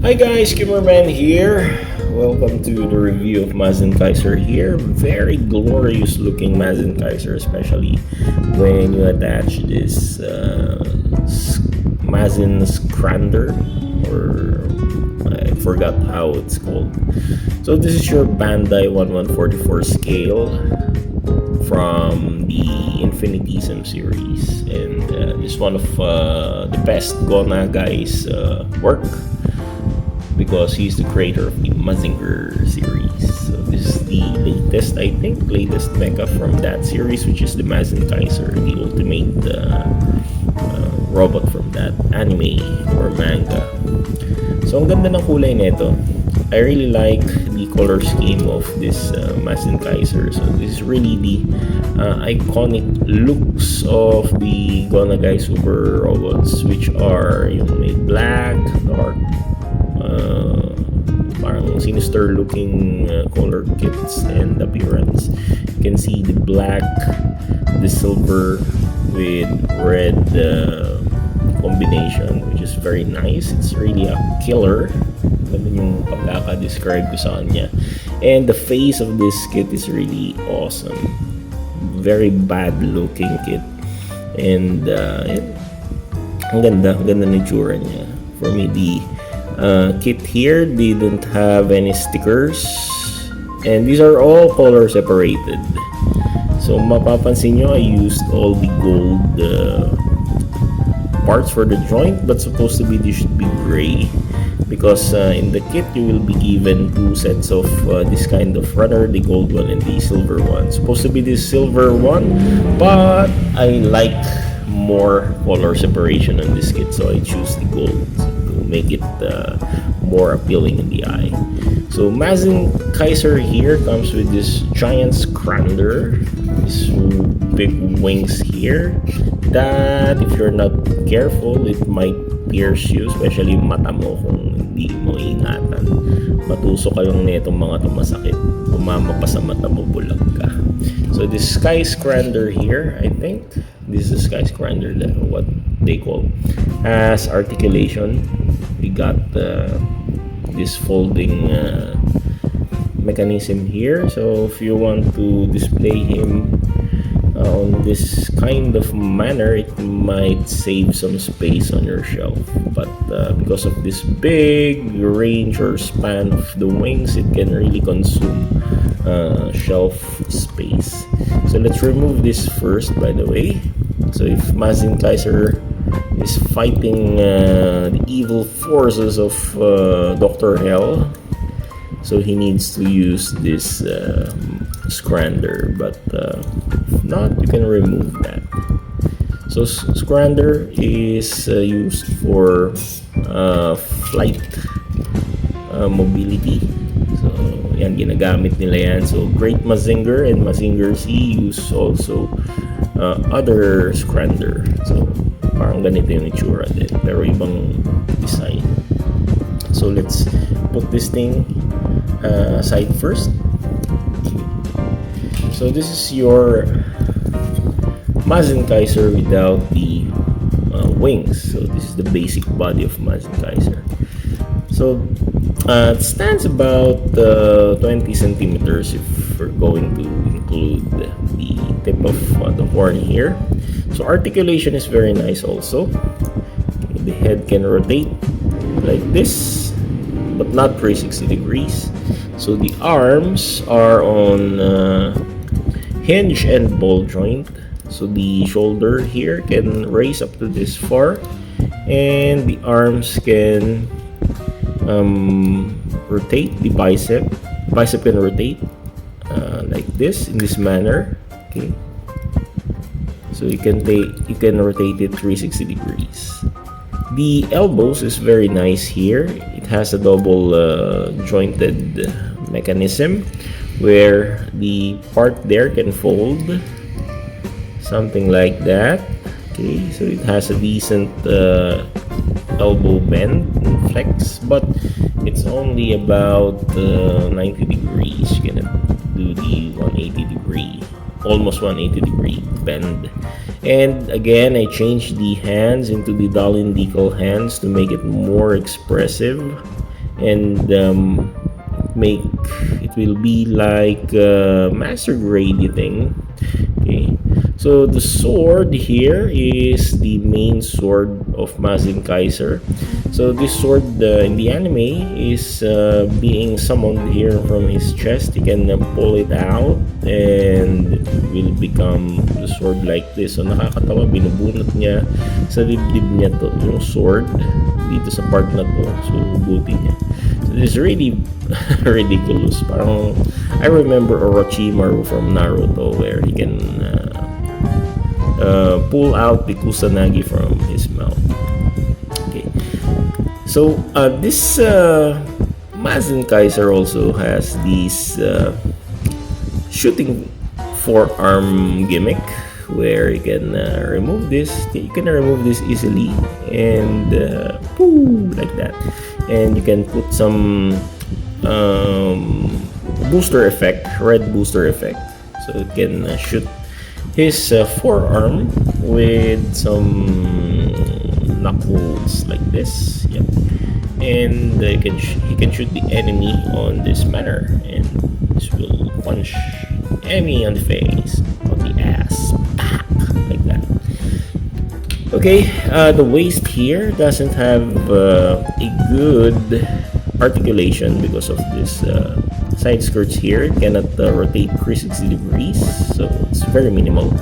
Hi guys, Kimmerman here. Welcome to the review of MAZINKAISER here. Very glorious looking MAZINKAISER, especially when you attach this Mazin Scrander, or I forgot how it's called. So this is your Bandai 1144 scale from the Infinitism series, and this is one of the best Gona guy's work, because he's the creator of the Mazinger series. So this is the latest mecha from that series, which is the MAZINKAISER, the ultimate robot from that anime or manga. So ang ganda ng kulay nito. I really like the color scheme of this MAZINKAISER. So this is really the iconic looks of the Gonagai Super robots, which are yung may black, dark, parang sinister looking color kits and appearance. You can see the black, the silver with red combination, which is very nice. It's really a killer. Ganun yung pagkaka-describe ko sa kanya. And the face of this kit is really awesome. Very bad looking kit. And ang ganda ng itsura niya. For me, the kit here didn't have any stickers, and these are all color separated. So mapapansin nyo, I used all the gold parts for the joint, but supposed to be this should be gray, because in the kit you will be given two sets of this kind of runner, the gold one and the silver one. Supposed to be this silver one, but I like more color separation on this kit, so I choose the gold to make it more appealing in the eye. So MAZINKAISER here comes with this giant scrander, these big wings here, that if you're not careful, it might pierce you, especially mata mo kung hindi mo ingatan. Matusok kayong netong mga masakit, tumama pa sa mata mo, bulag ka. So this sky scrander here, I think this is a sky scrander, what they call, has articulation. We got this folding mechanism here, so if you want to display him on this kind of manner, it might save some space on your shelf, but because of this big range or span of the wings, it can really consume shelf space. So let's remove this first, by the way. So if MAZINKAISER is fighting the evil forces of Dr. Hell, so he needs to use this scrander, but if not, you can remove that. So scrander is used for flight mobility. So yan, ginagamit nila yan. So Great Mazinger and Mazinger Z use also other scrander. So parang ganito yung itsura din, pero ibang design. So let's put this thing aside first. So this is your MAZINKAISER without the wings. So this is the basic body of MAZINKAISER. So it stands about 20 centimeters if we're going to include the tip of the horn here. So articulation is very nice also. Okay, the head can rotate like this, but not 360 degrees. So the arms are on hinge and ball joint. So the shoulder here can raise up to this far, and the arms can rotate. The bicep can rotate like this, in this manner. Okay, so you can rotate it 360 degrees. The elbows is very nice here. It has a double jointed mechanism where the part there can fold, something like that. Okay, so it has a decent elbow bend and flex, but it's only about 90 degrees. You can do the 180 degree, almost 180 degree bend. And again, I changed the hands into the Dalin decal hands to make it more expressive. and make it will be like master grade thing. Okay, so the sword here is the main sword of Mazinkaiser. So this sword in the anime is being summoned here from his chest. You can pull it out and it will become the sword like this. So nakakatawa, binubunot niya sa dibdib niya to, yung sword dito sa part na to. So buti niya. So this is really ridiculous. Parang I remember Orochimaru from Naruto where he can pull out the Kusanagi from his mouth. Okay, so this Mazinkaiser also has these shooting forearm gimmick where you can remove this. You can remove this easily and like that, and you can put some booster effect, red booster effect, so it can shoot his forearm with some knuckles like this. Yep, and he can shoot the enemy on this manner, and this will punch enemy on the face, on the ass, like that. Okay, the waist here doesn't have a good articulation because of this side skirts here. It cannot rotate 360 degrees, so it's very minimal.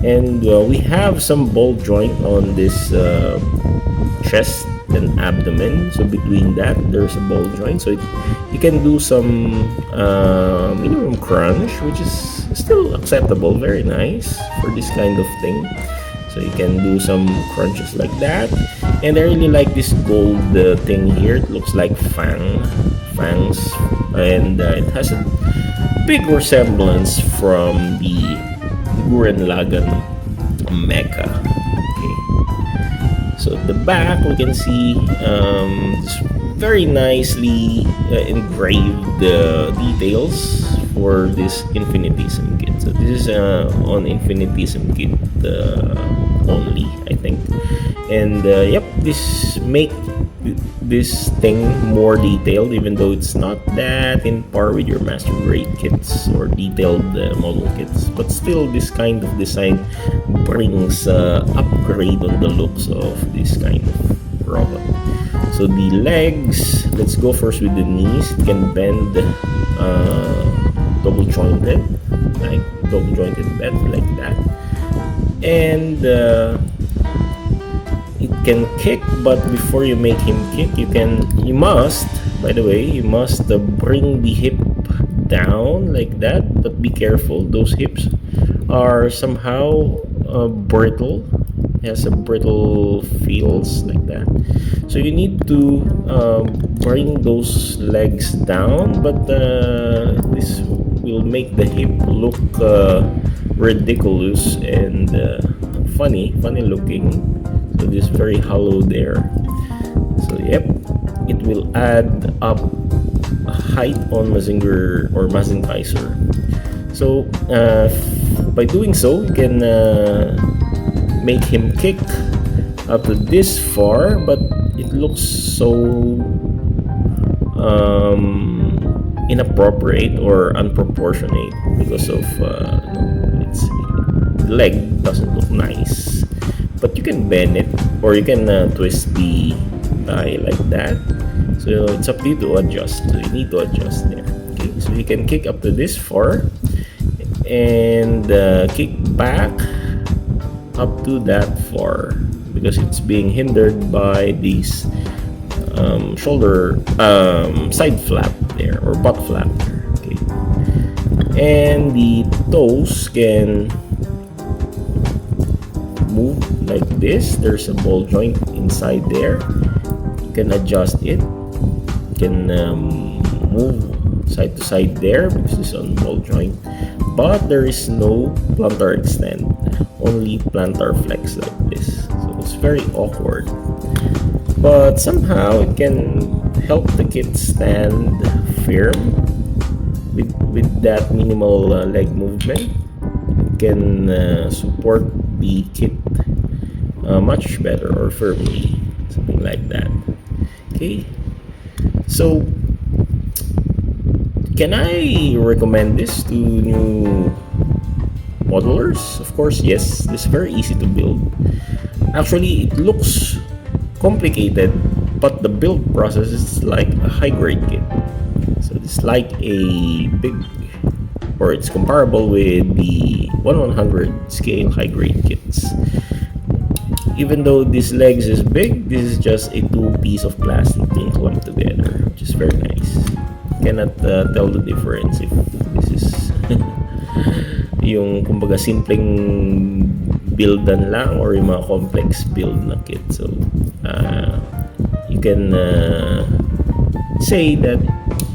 And we have some ball joint on this chest and abdomen, so between that there's a ball joint, so you can do some minimum crunch, which is still acceptable, very nice for this kind of thing. So you can do some crunches like that. And I really like this gold thing here. It looks like fangs, and it has a big resemblance from the Gurren Lagann Mecha. Okay, so at the back we can see this very nicely engraved details for this Infinitism kit. So this is on Infinitism kit only, I think. And yep, this make this thing more detailed, even though it's not that in par with your master grade kits or detailed model kits, but still this kind of design brings upgrade on the looks of this kind of robot. So the legs, let's go first with the knees. It can bend double jointed, like double jointed bend like that, and it can kick. But before you make him kick, you must bring the hip down like that, but be careful, those hips are somehow brittle. It has a brittle feels like that, so you need to bring those legs down, but this will make the hip look ridiculous and funny looking. So this is very hollow there. So yep, it will add up height on Mazinger or Mazinkaiser. So by doing so, you can make him kick up to this far, but it looks so inappropriate or unproportionate because of its leg doesn't look nice. But you can bend it, or you can twist the thigh like that. So it's up to you to adjust. So you need to adjust there. Okay, so you can kick up to this far and kick back up to that far because it's being hindered by these shoulder side flap there, or butt flap there. Okay, and the toes can move like this. There's a ball joint inside there. You can adjust it. You can move side to side there because it's on ball joint, but there is no plantar extend, only plantar flex like this. So it's very awkward, but somehow it can help the kit stand firm with that minimal leg movement. It can support the kit much better or firmly, something like that. Okay, So, can I recommend this to new modelers? Of course, yes. This is very easy to build. Actually, it looks complicated, but the build process is like a high-grade kit. So it's like a big, or it's comparable with the 1/100 scale high-grade kits. Even though this legs is big, this is just a two-piece of plastic being clumped together, which is very nice. Cannot tell the difference if this is yung kumbaga simpleng buildan lang or yung mga complex build na kit. So you can say that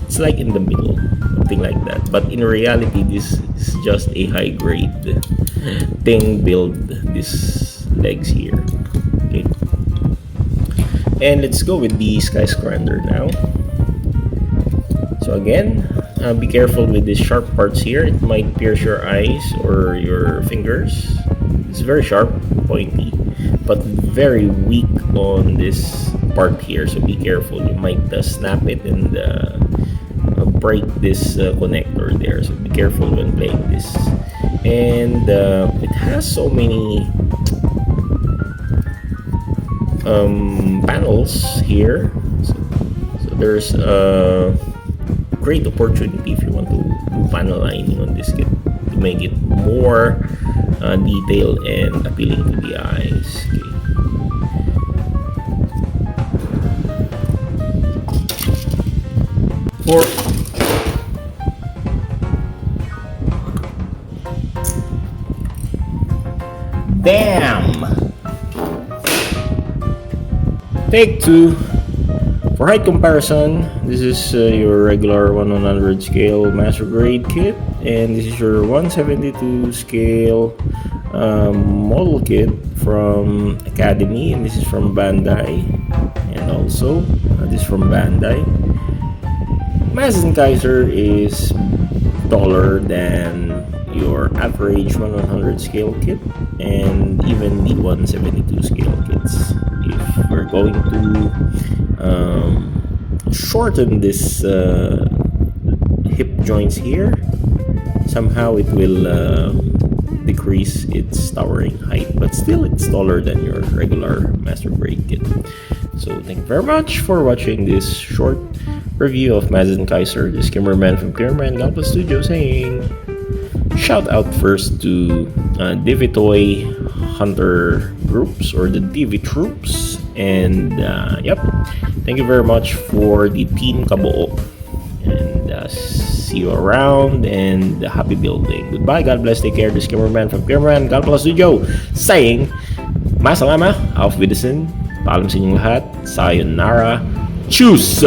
it's like in the middle, something like that. But in reality, this is just a high grade thing build, this legs here. Okay, and let's go with the skyscraper now. So again, be careful with these sharp parts here. It might pierce your eyes or your fingers. It's very sharp, pointy, but very weak on this part here. So be careful. You might snap it and break this connector there. So be careful when playing this. And it has so many panels here. So there's a great opportunity if you want to do panel lining on this kit to make it more detailed and appealing to the eyes. Okay. Damn! Take two. For height comparison, this is your regular 1/100 scale master grade kit, and this is your 172 scale model kit from Academy, and this is from Bandai, and also this from Bandai. MAZINKAISER is taller than your average 1/100 scale kit and even the 172 scale kits. If we're going to shorten this hip joints here, somehow it will decrease its towering height, but still it's taller than your regular master grade kit. So thank you very much for watching this short review of MAZINKAISER. This cameraman from Cameraman Gunpla Studio saying shout out first to Divi Toy Hunter groups or the Divi troops, and yep, thank you very much for the team kabuo, and see you around and happy building. Goodbye, God bless, take care. This cameraman from Cameraman Gunpla Studio saying masalama, auf Wiedersehen, paalam sa inyong lahat, sayonara, tschüss.